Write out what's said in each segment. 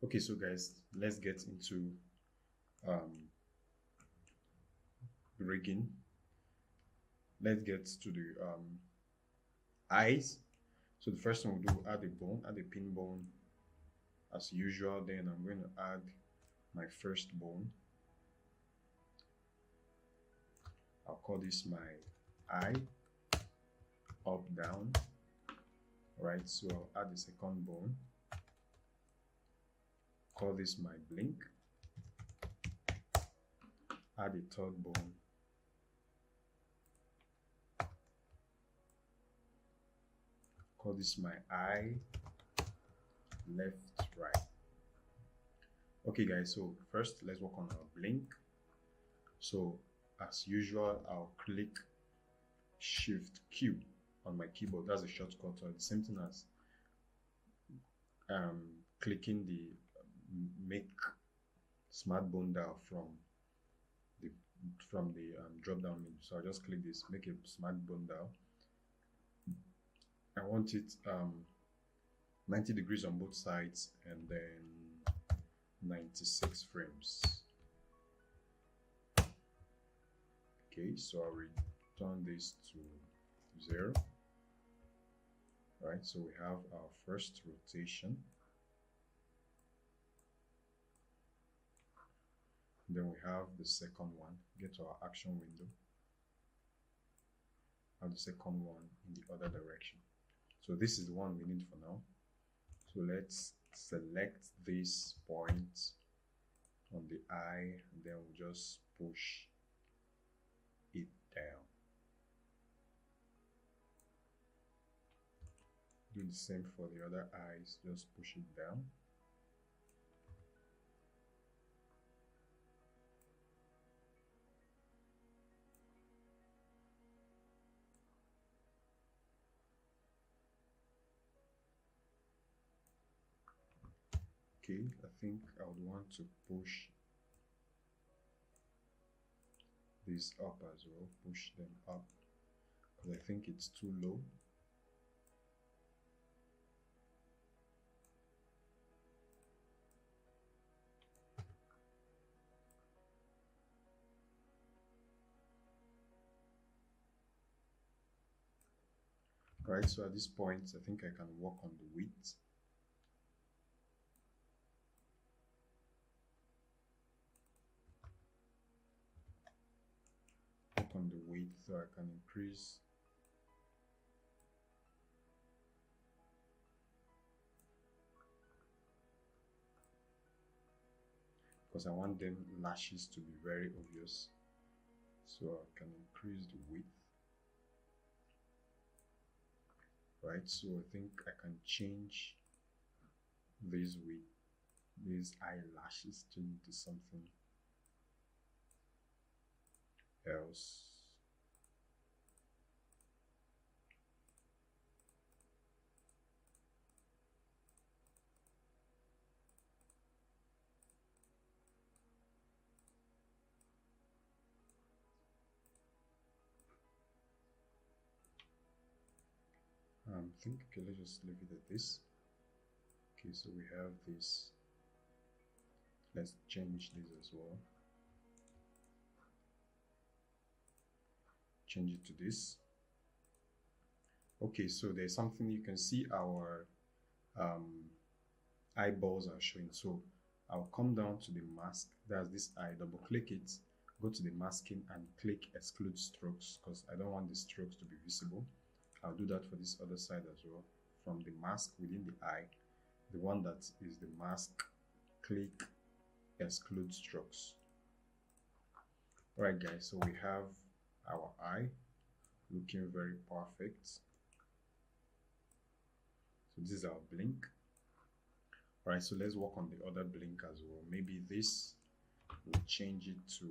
Okay, so guys, let's get into um, rigging. Let's get to the eyes. So the first thing we'll do, add a bone, add a pin bone as usual. Then I'm going to add my first bone. I'll call this my eye, up, down. Right, so I'll add the second bone. Call this my blink. Add a third bone. Call this my eye, left, right. Okay guys, so first let's work on our blink. So as usual, I'll click Shift Q on my keyboard. That's a shortcut. So the same thing as clicking the make smart bone dial the from the drop down menu. So I'll just click this, make a smart bone dial. I want it 90 degrees on both sides and then 96 frames. Okay, so I'll return this to 0. Right, so we have our first rotation. Then we have the second one. Get to our action window. And the second one in the other direction. So this is the one we need for now. So let's select this point on the eye and then we'll just push it down. Do the same for the other eyes, just push it down. Okay, I think I would want to push these up as well, push them up because I think it's too low. Right, so at this point I think I can work on the width. Work on the width so I can increase because I want them lashes to be very obvious, so I can increase the width. Right, so I think I can change these eyelashes into something else. Think okay, let's just leave it at this. Okay, so we have this. Let's change this as well. Change it to this. Okay, so there's something you can see our eyeballs are showing. So I'll come down to the mask. That's this eye. Double click it. Go to the masking and click exclude strokes because I don't want the strokes to be visible. I'll do that for this other side as well. From the mask within the eye, the one that is the mask, click exclude strokes. Alright guys, so we have our eye looking very perfect. So this is our blink. Alright, so let's work on the other blink as well. Maybe this, we'll change it to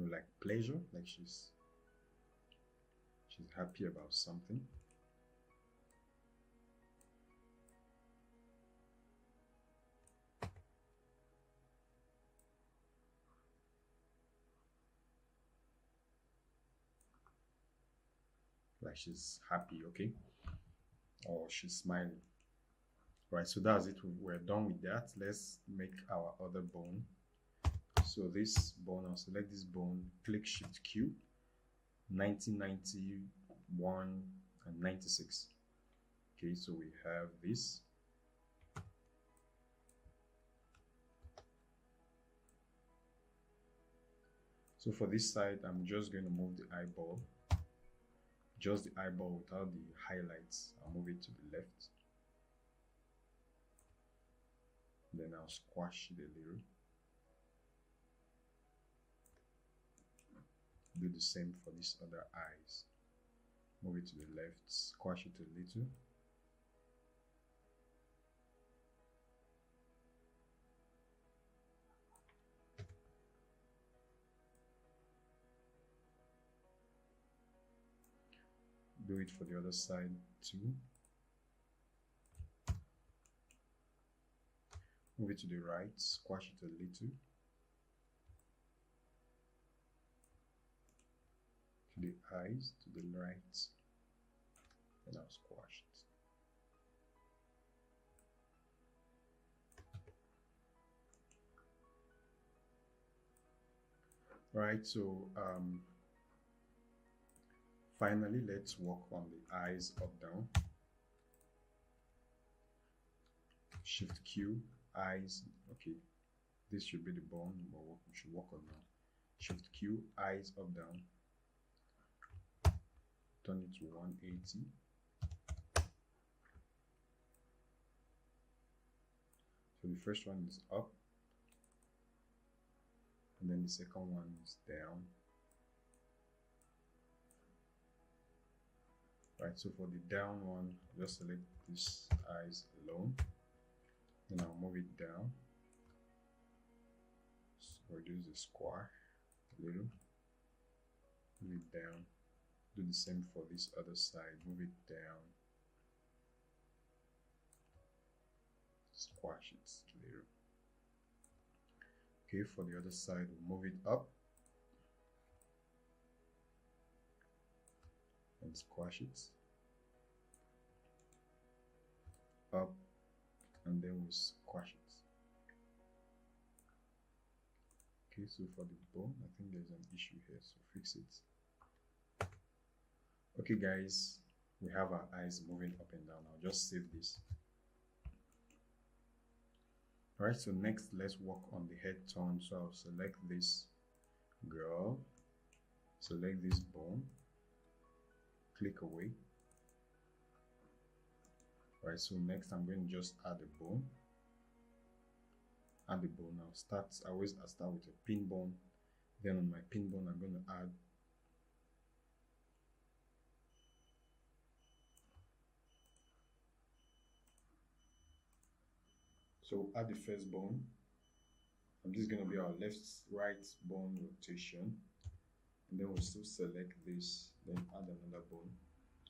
like pleasure, like she's happy about something. Like she's happy. Okay, or she's smiling. Right, so that's it. We're done with that. Let's make our other bone. So this bone, I'll select this bone, click Shift Q, 1991 and 96. Okay, so we have this. So for this side, I'm just going to move the eyeball, just the eyeball without the highlights. I'll move it to the left. Then I'll squash it a little. Do the same for these other eyes. Move it to the left, squash it a little. Do it for the other side too. Move it to the right, squash it a little. To the eyes, to the right, and I'll squash it. Right, so finally, let's work on the eyes up down. Shift Q, eyes. Okay, this should be the bone, but we should work on now. Shift Q, eyes up down. Turn it to 180. So the first one is up, and then the second one is down. Right, so for the down one, just select this eyes alone. Then I'll move it down. So reduce the square a little. Move it down. Do the same for this other side. Move it down. Squash it a little. Okay, for the other side, we'll move it up and squash it. Up, and then we'll squash it. Okay, so for the bone, I think there's an issue here, so fix it. Okay guys, we have our eyes moving up and down. I'll just save this. Alright, so next let's work on the head tone. So I'll select this girl, select this bone, click away. Alright, so next I'm going to just add a bone. Add the bone. Now I always start with a pin bone. Then on my pin bone I'm going to add add the first bone, and this is going to be our right bone rotation, and then we'll still select this, then add another bone.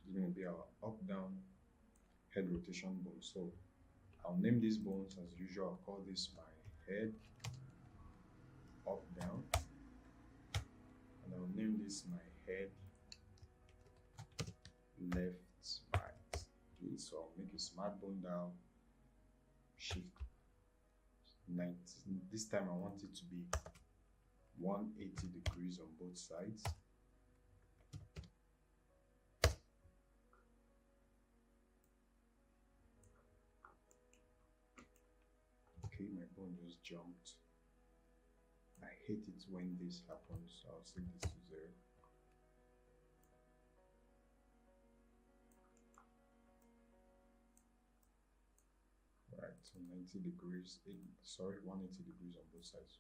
It's going to be our up down head rotation bone. So I'll name these bones as usual. I'll call this my head, up down, and I'll name this my head, left, right. Okay, so I'll make a smart bone down, shift 90. This time I want it to be 180 degrees on both sides. Okay, my bone just jumped. I hate it when this happens, so I'll set this to 0. Right, so 90 degrees, 180 degrees on both sides.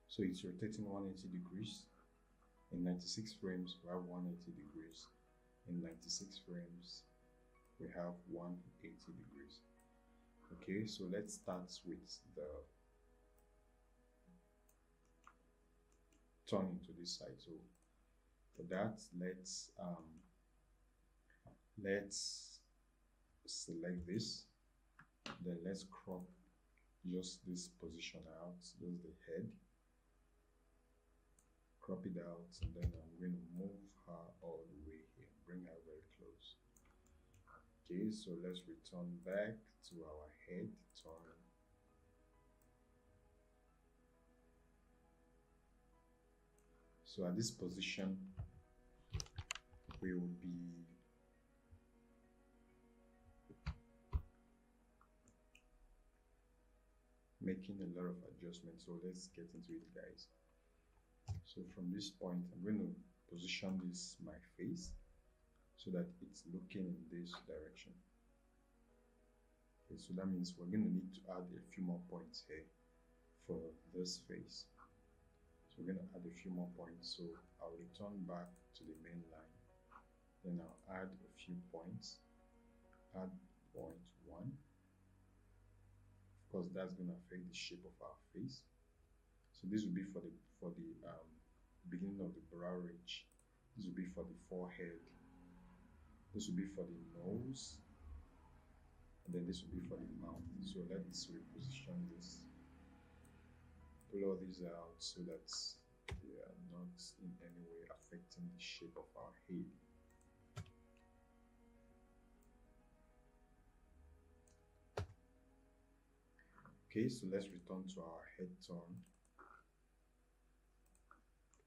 So it's rotating 180 degrees. In 96 frames, we have 180 degrees. In 96 frames, we have 180 degrees. Okay, so let's start with the turning to this side. So for that, let's select this, then let's crop just this position out, just the head, crop it out, and then I'm going to move her all the way here, bring her very close. Okay, so let's return back to our head turn. So at this position, we will be making a lot of adjustments. So let's get into it, guys. So from this point, I'm going to position this my face so that it's looking in this direction. Okay, so that means we're going to need to add a few more points here for this face. So we're going to add a few more points. So I'll return back to the main line. Then I'll add a few points. Add point 1. Of course, that's going to affect the shape of our face. So this will be for the beginning of the brow ridge. This will be for the forehead. This will be for the nose. And then this will be for the mouth. So let's reposition this. Pull all these out so that they are not in any way affecting the shape of our head. Okay, so let's return to our head turn.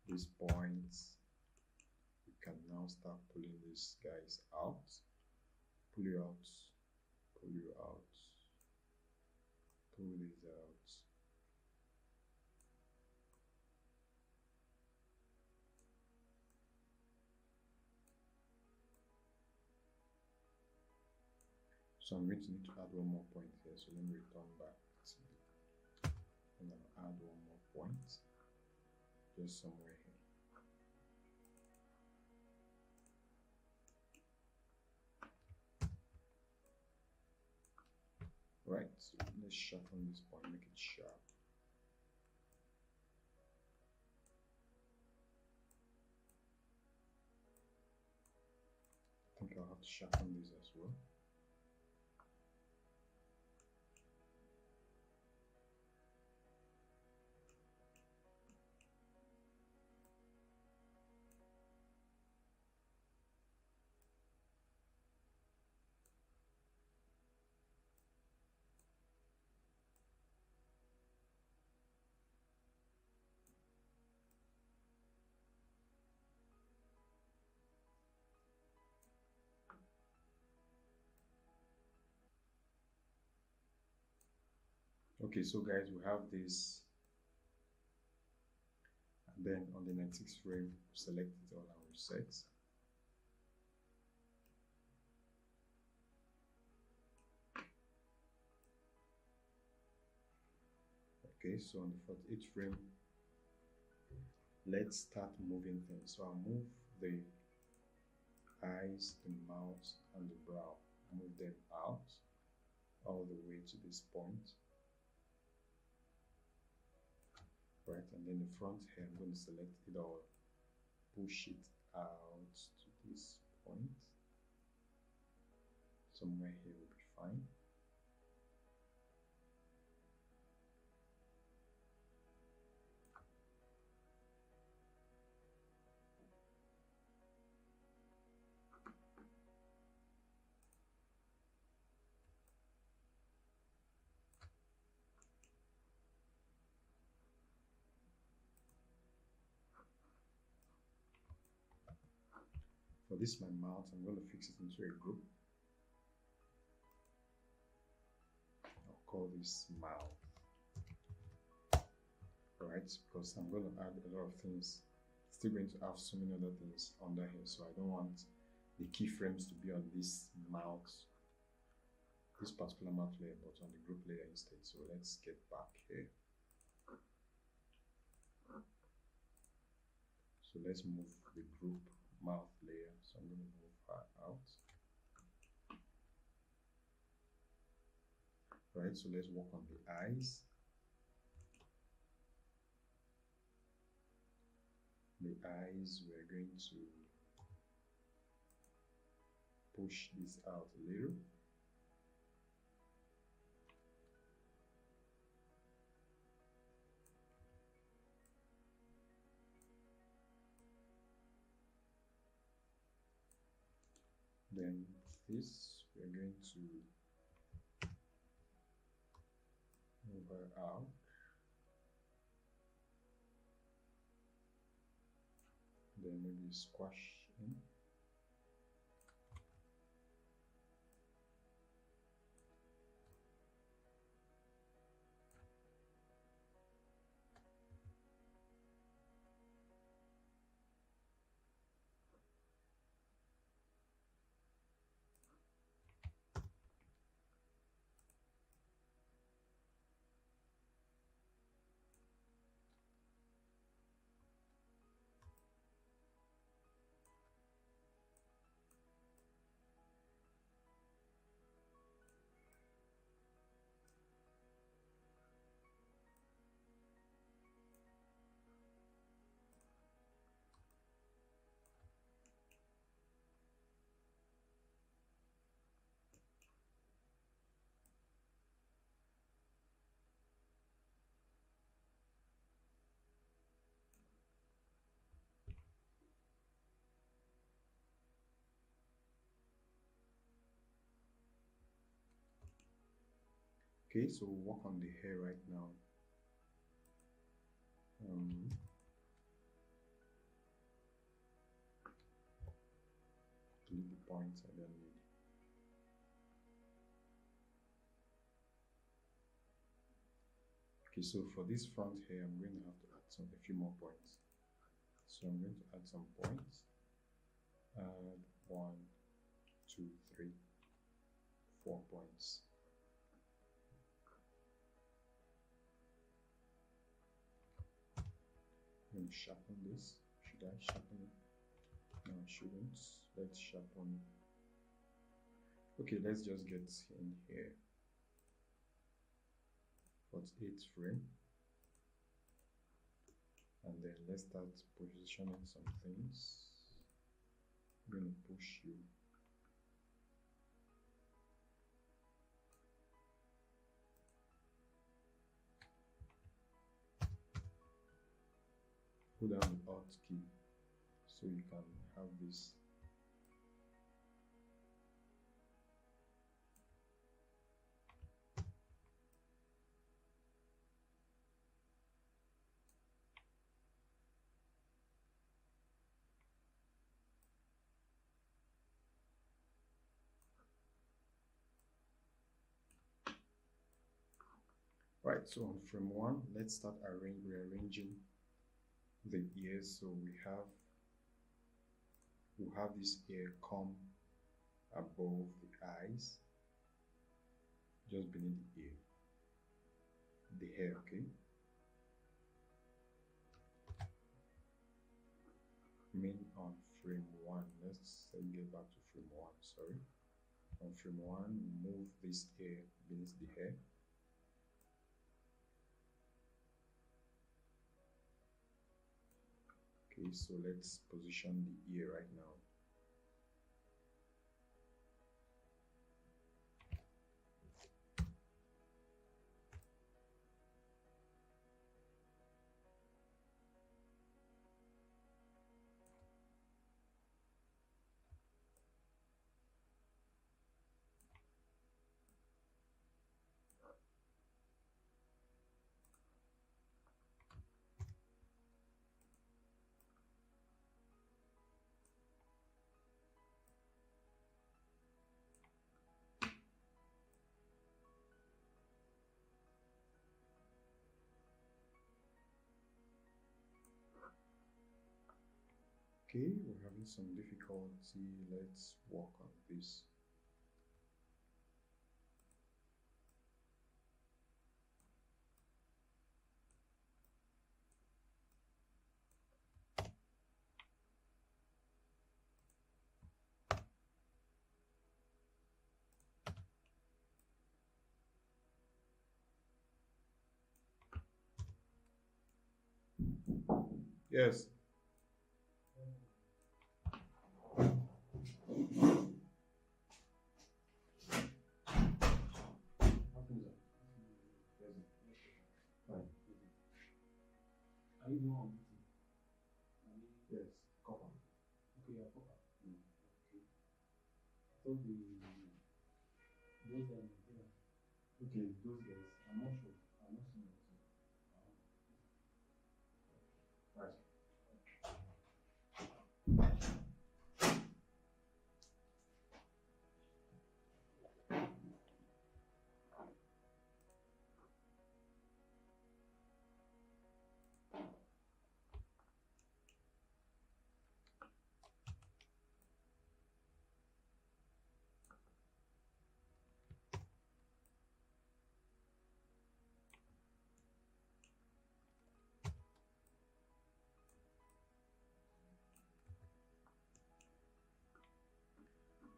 These points, we can now start pulling these guys out. Pull you out, pull you out, pull these out. So I'm going to need to add one more point here. So let me return back to it. And I'll add one more point just somewhere here. Right, so let's sharpen this point, make it sharp. I think I'll have to sharpen this as well. Okay, so guys, we have this, and then on the 96th frame, select it all and reset. Okay, so on the 48th frame, let's start moving things. So I'll move the eyes, the mouth, and the brow. Move them out all the way to this point. Right, and then the front here, I'm going to select it all, push it out to this point. Somewhere here will be fine. For this, my mouth, I'm going to fix it into a group. I'll call this mouth. Right, because I'm going to add a lot of things. Still going to have so many other things under here, so I don't want the keyframes to be on this mouth, this particular mouth layer, but on the group layer instead. So let's get back here. So let's move the group mouth layer. So I'm going to move her out. Right, so let's work on the eyes. The eyes, we're going to push this out a little. Then this we're going to move her out. Then maybe squash in. Okay, so we'll work on the hair right now. Delete the points I don't need. Okay, so for this front hair, I'm going to have to add a few more points. So I'm going to add some points. Add 1, 2, 3, 4 points. I'm going to sharpen this. Should I sharpen it? No, I shouldn't. Let's sharpen. Okay, let's just get in here. 48th frame. And then let's start positioning some things. I'm going to push you. Hold down the Alt key so you can have this. Right, so on frame 1, let's start rearranging the ears. So we'll have this ear come above the eyes, just beneath the ear, the hair. Okay, on frame 1, let's get back to frame 1. Sorry, on frame 1, move this ear beneath the hair. Okay, so let's position the ear right now. Okay, we're having some difficulty. Let's work on this. Yes. Are you doing? Yes, copper. Okay, yeah, copper. Okay. thought those yeah. Okay, those guys. I'm not sure. I'm not sure. Right.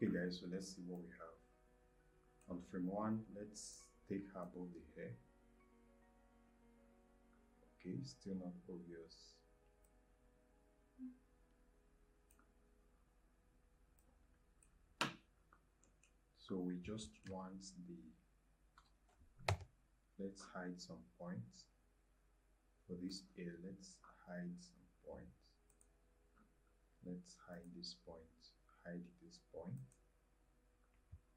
Okay guys, so let's see what we have. On frame 1, let's take her above the hair. Okay, still not obvious. So we just want let's hide some points. For this ear, let's hide some points. Let's hide this point, hide this point.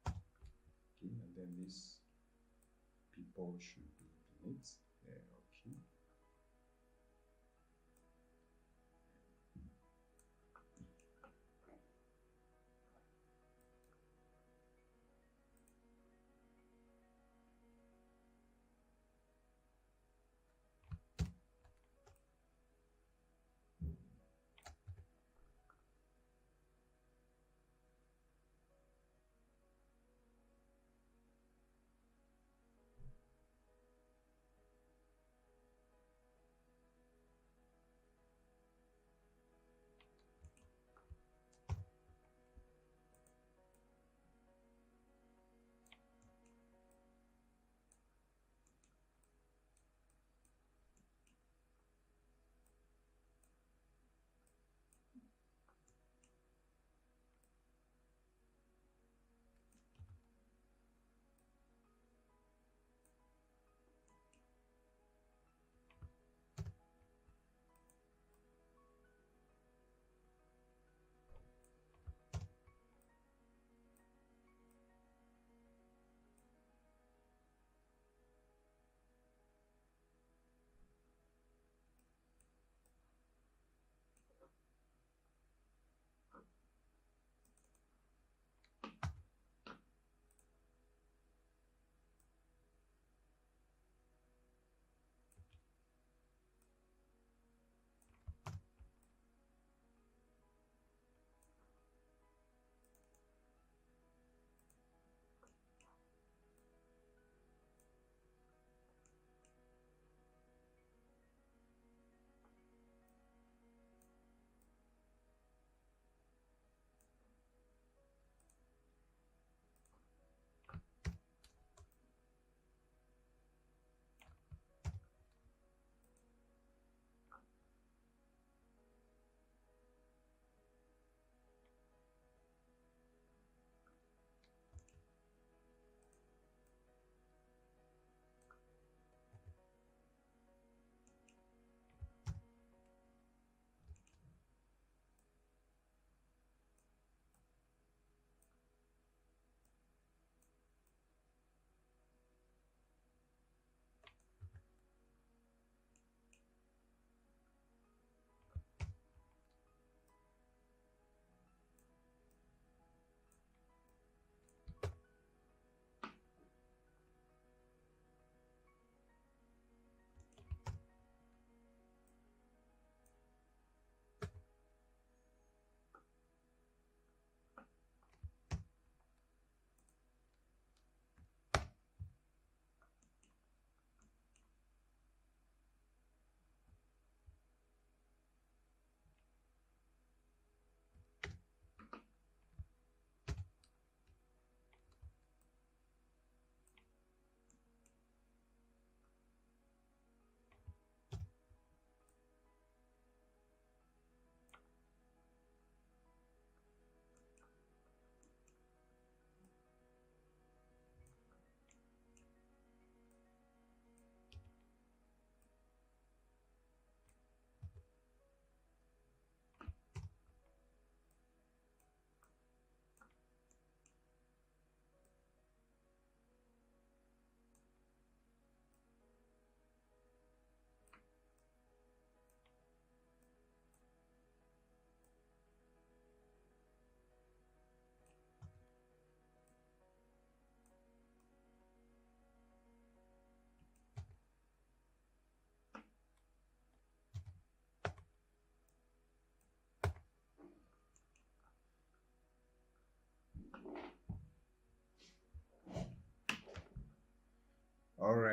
Okay, and then this people should be beneath there. Okay.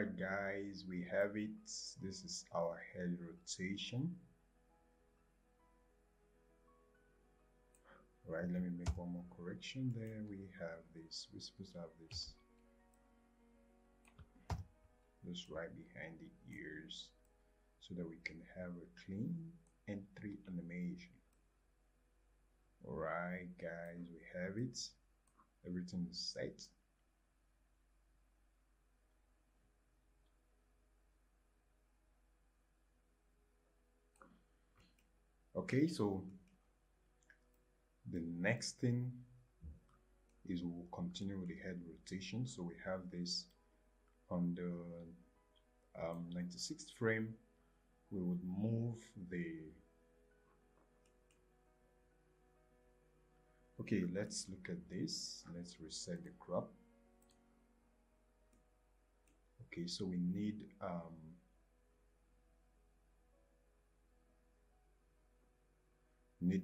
right, guys, we have it. This is our head rotation. Right, let me make one more correction there. We have this, we're supposed to have this just right behind the ears so that we can have a clean entry animation. All right, guys, we have it. Everything is set. Okay, so the next thing is we'll continue with the head rotation. So we have this on the 96th frame. We would move the, okay, let's look at this. Let's reset the crop. Okay, so we need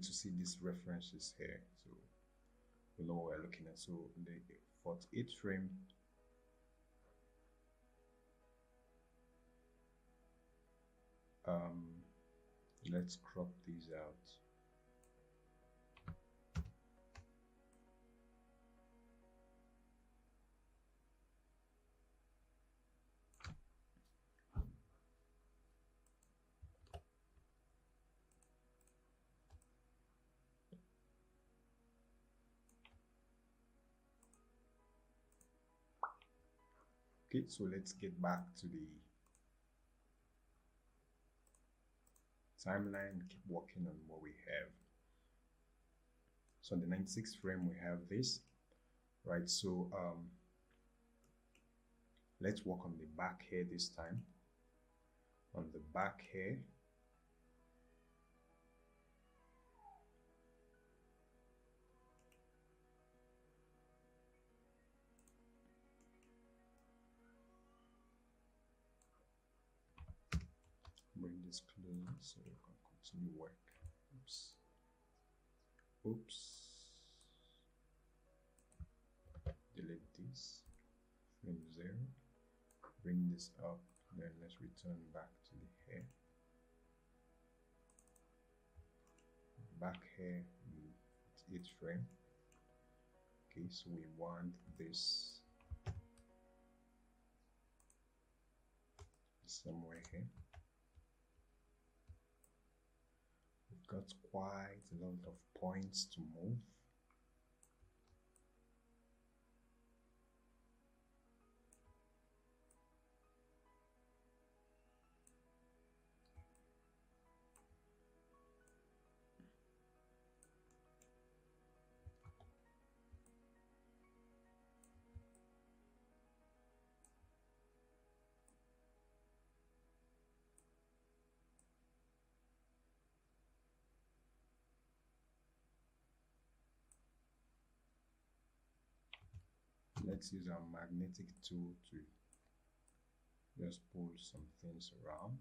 to see these references here, so we know what we're looking at. So the 48th frame, let's crop these out. Okay, so let's get back to the timeline and keep working on what we have. So on the 96th frame we have this, right? So let's work on the back hair this time. On the back hair, bring this closer so we can continue work. Oops. Delete this. Frame 0. Bring this up. Then let's return back to the hair. Back hair, each frame. Okay, so we want this somewhere here. We've got quite a lot of points to move. Let's use our magnetic tool to just pull some things around.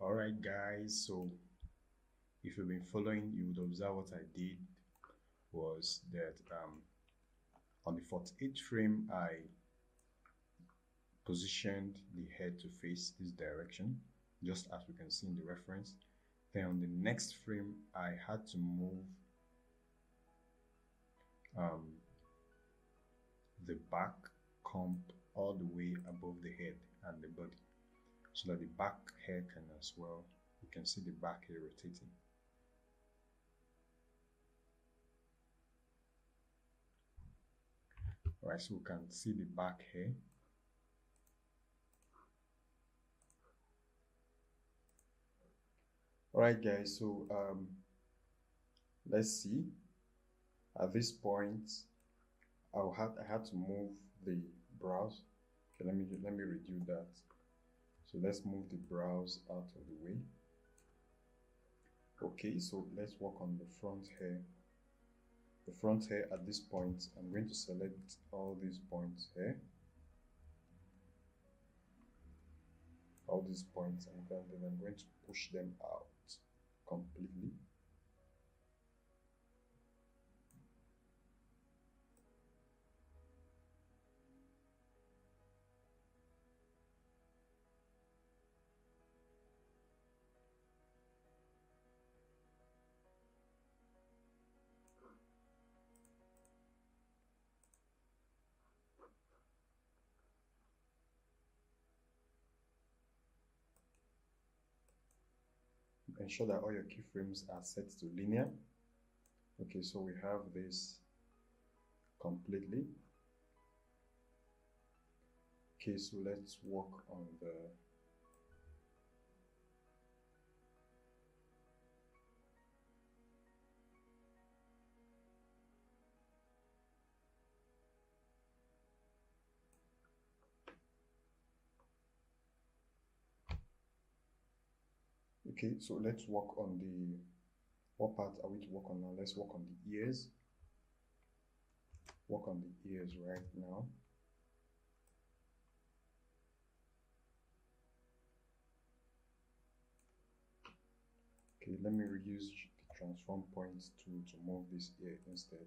Alright guys, so if you've been following, you would observe what I did was that on the 48th frame I positioned the head to face this direction, just as we can see in the reference. Then on the next frame I had to move the back comb all the way above the head and the body, so that the back hair can as well, you can see the back hair rotating. Alright, so we can see the back hair. Alright guys, so let's see. At this point I had to move the brows. Okay, let me redo that. So let's move the brows out of the way. Okay, so let's work on the front hair. The front hair at this point, I'm going to select all these points here. All these points, and then I'm going to push them out completely. Ensure that all your keyframes are set to linear. Okay, so we have this completely. Okay, so let's work on the okay, so let's work on the, what part are we to work on now? Let's work on the ears. Work on the ears right now. Okay, let me reuse the transform points to move this ear instead.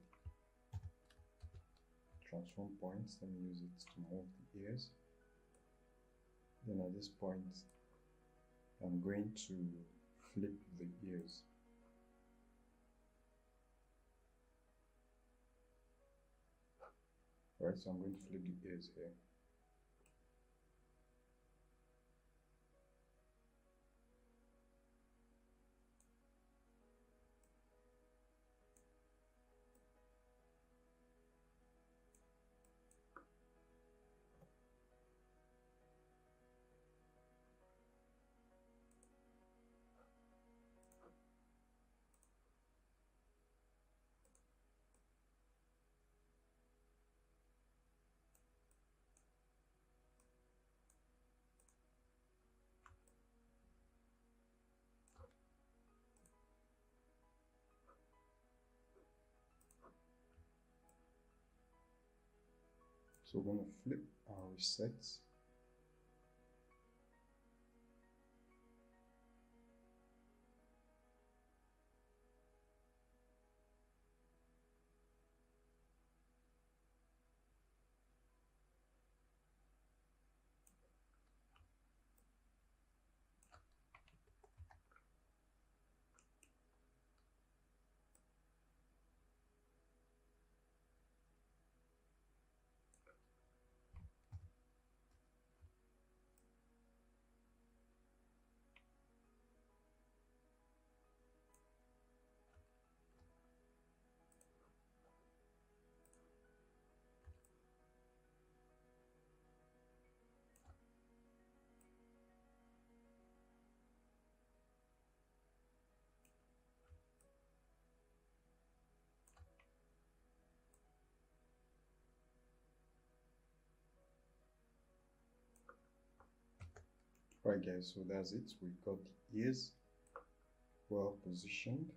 Transform points, let me use it to move the ears. Then at this point, I'm going to flip the ears. Alright, so I'm going to flip the ears here. So we're going to flip our reset. Right guys, so that's it. We got the ears well positioned.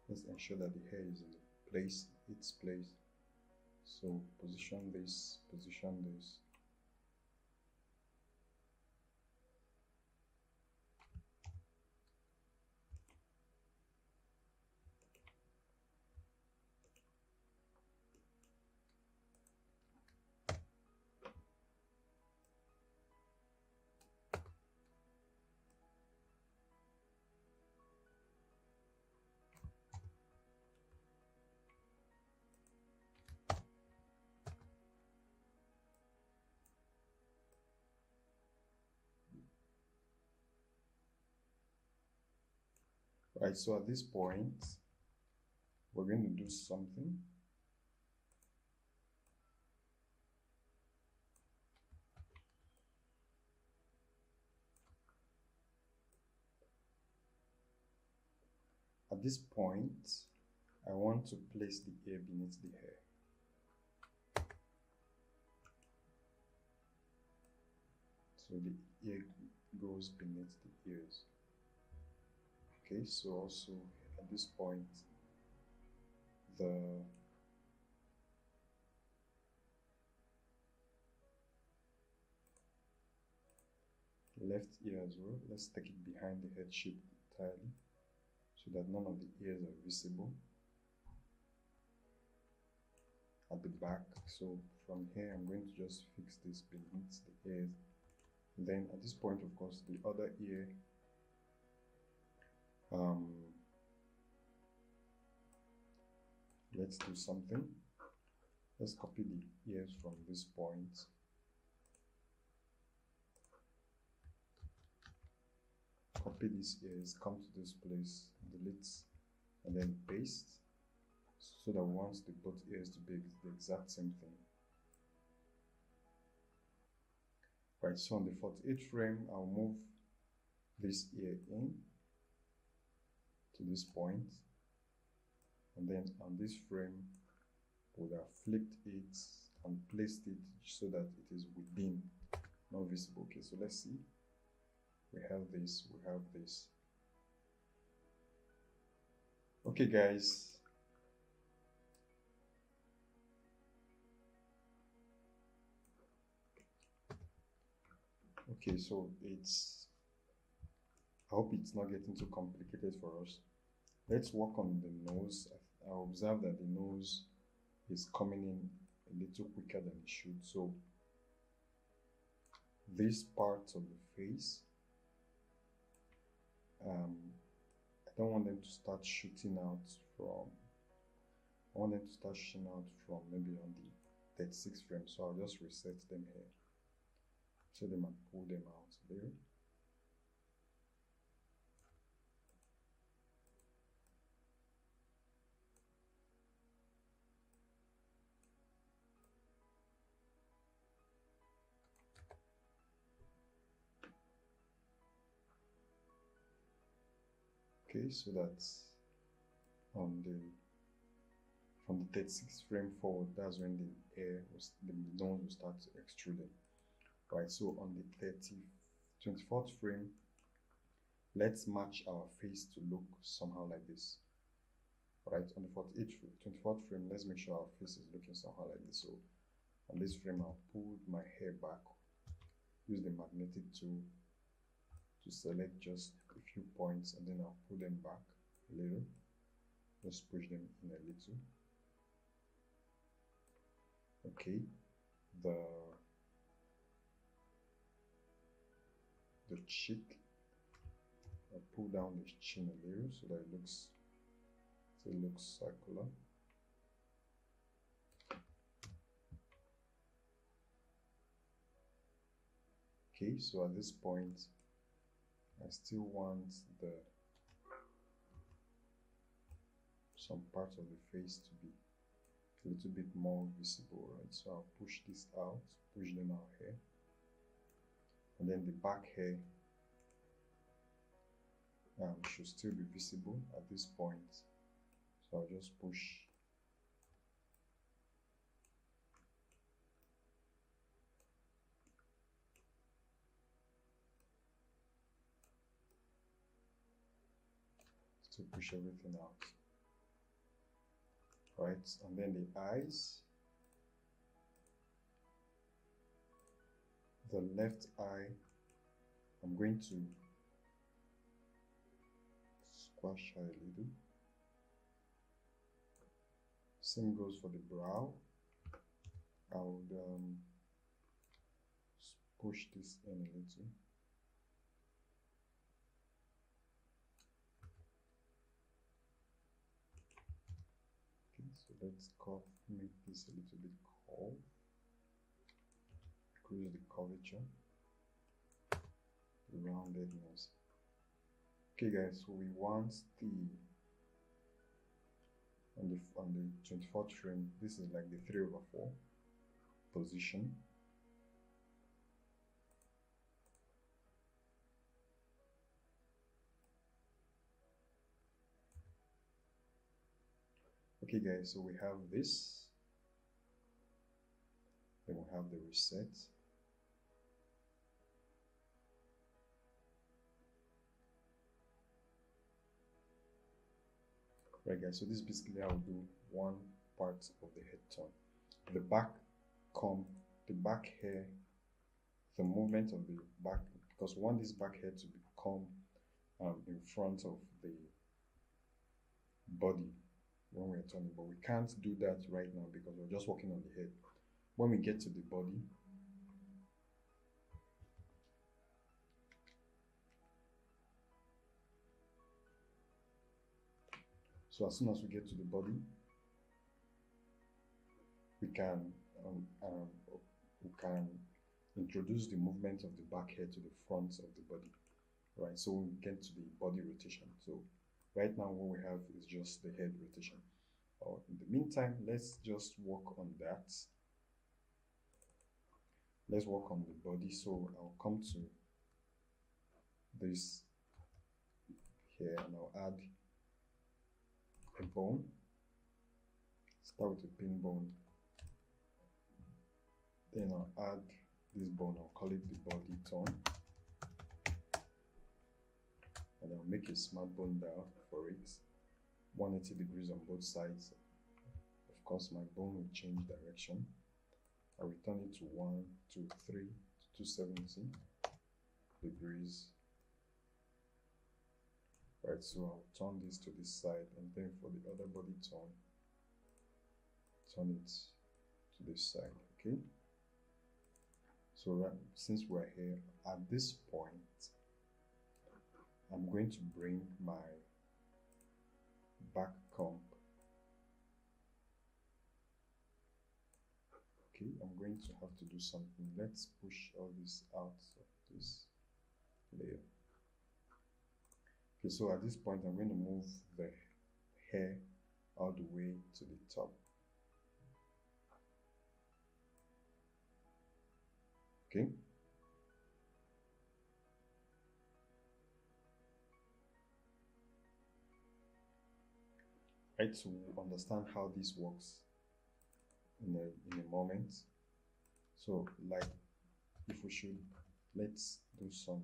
Let's ensure that the hair is in the place, its place. So position this, position this. Right, so at this point, we're going to do something. At this point, I want to place the ear beneath the hair. So the ear goes beneath the ears. Okay, so also at this point, the left ear as well, let's take it behind the head shape entirely so that none of the ears are visible at the back. So from here I'm going to just fix this beneath the ears. Then at this point, of course, the other ear, let's do something. Let's copy the ears from this point. Copy these ears, come to this place, delete, and then paste, so that we want the both ears to be the exact same thing. Right, so on the 48th frame, I'll move this ear in to this point, and then on this frame, we have flipped it and placed it so that it is within, not visible. Okay, so let's see. We have this, we have this. Okay, guys. Okay, so I hope it's not getting too complicated for us. Let's work on the nose. I observe that the nose is coming in a little quicker than it should. So these parts of the face, I don't want them to start shooting out from, I want them to start shooting out from maybe on the 36th frame. So I'll just reset them here. Set them and pull them out there. Okay, so that's on from the 36th frame forward, that's when the nose will start extruding. Right, so on the 24th frame, let's match our face to look somehow like this. Right, on the 24th frame, let's make sure our face is looking somehow like this. So on this frame, I'll pull my hair back, use the magnetic tool to select just a few points, and then I'll pull them back a little, just push them in a little. Okay, the cheek, I'll pull down the chin a little so that it looks circular. Okay, so at this point, I still want some parts of the face to be a little bit more visible, right? So I'll push this out, push them out here, and then the back hair should still be visible at this point. So I'll just push to push everything out. Right, and then the eyes. The left eye, I'm going to squash her a little. Same goes for the brow. I would push this in a little. Okay, so let's make this a little bit curved. Increase the curvature, the roundedness. Okay guys, so we want the on the 24th frame, this is like the 3/4 position. Okay guys, so we have this, then we have the reset. Right guys, so this is basically how we do one part of the head turn. The back the back hair, the movement of the back, because we want this back hair to become in front of the body when we're turning, but we can't do that right now because we're just working on the head. When we get to the body, so as soon as we get to the body, we can introduce the movement of the back hair to the front of the body, right? So we get to the body rotation. So right now what we have is just the head rotation. In the meantime, let's just work on that. Let's work on the body. So I'll come to this here and I'll add a bone. Start with a pin bone. Then I'll add this bone. I'll call it the body turn. And I'll make a smart bone dial for it. 180 degrees on both sides. Of course, my bone will change direction. I'll return it to 1, 2, 3 to 270 degrees. Right, so I'll turn this to this side, and then for the other body turn it to this side. Okay. So since we're here at this point, I'm going to bring my back comb. Okay, I'm going to have to do something. Let's push all this out of this layer. Okay, so at this point, I'm going to move the hair all the way to the top. Okay. Right, to understand how this works in a moment. So like if we should, let's do some.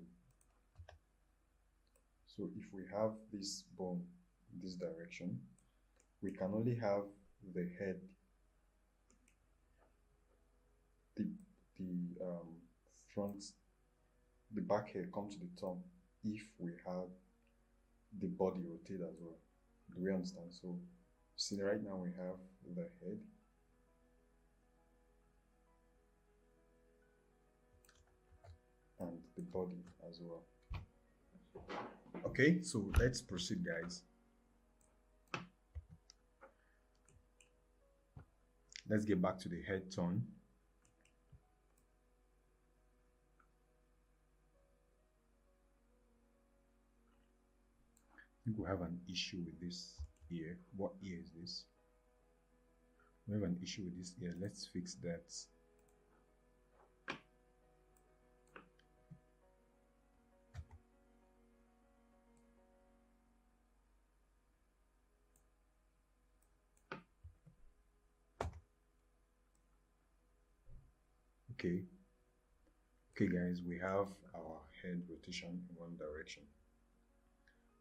So if we have this bone in this direction, we can only have the head, the front, the back hair come to the top if we have the body rotate as well. Do we understand? So see, right now we have the head, and the body as well. Okay, so let's proceed, guys. Let's get back to the head turn. I think we have an issue with this ear. What ear is this? We have an issue with this ear. Let's fix that. Okay. Okay guys, we have our head rotation in one direction.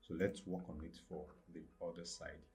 So let's work on it for the other side.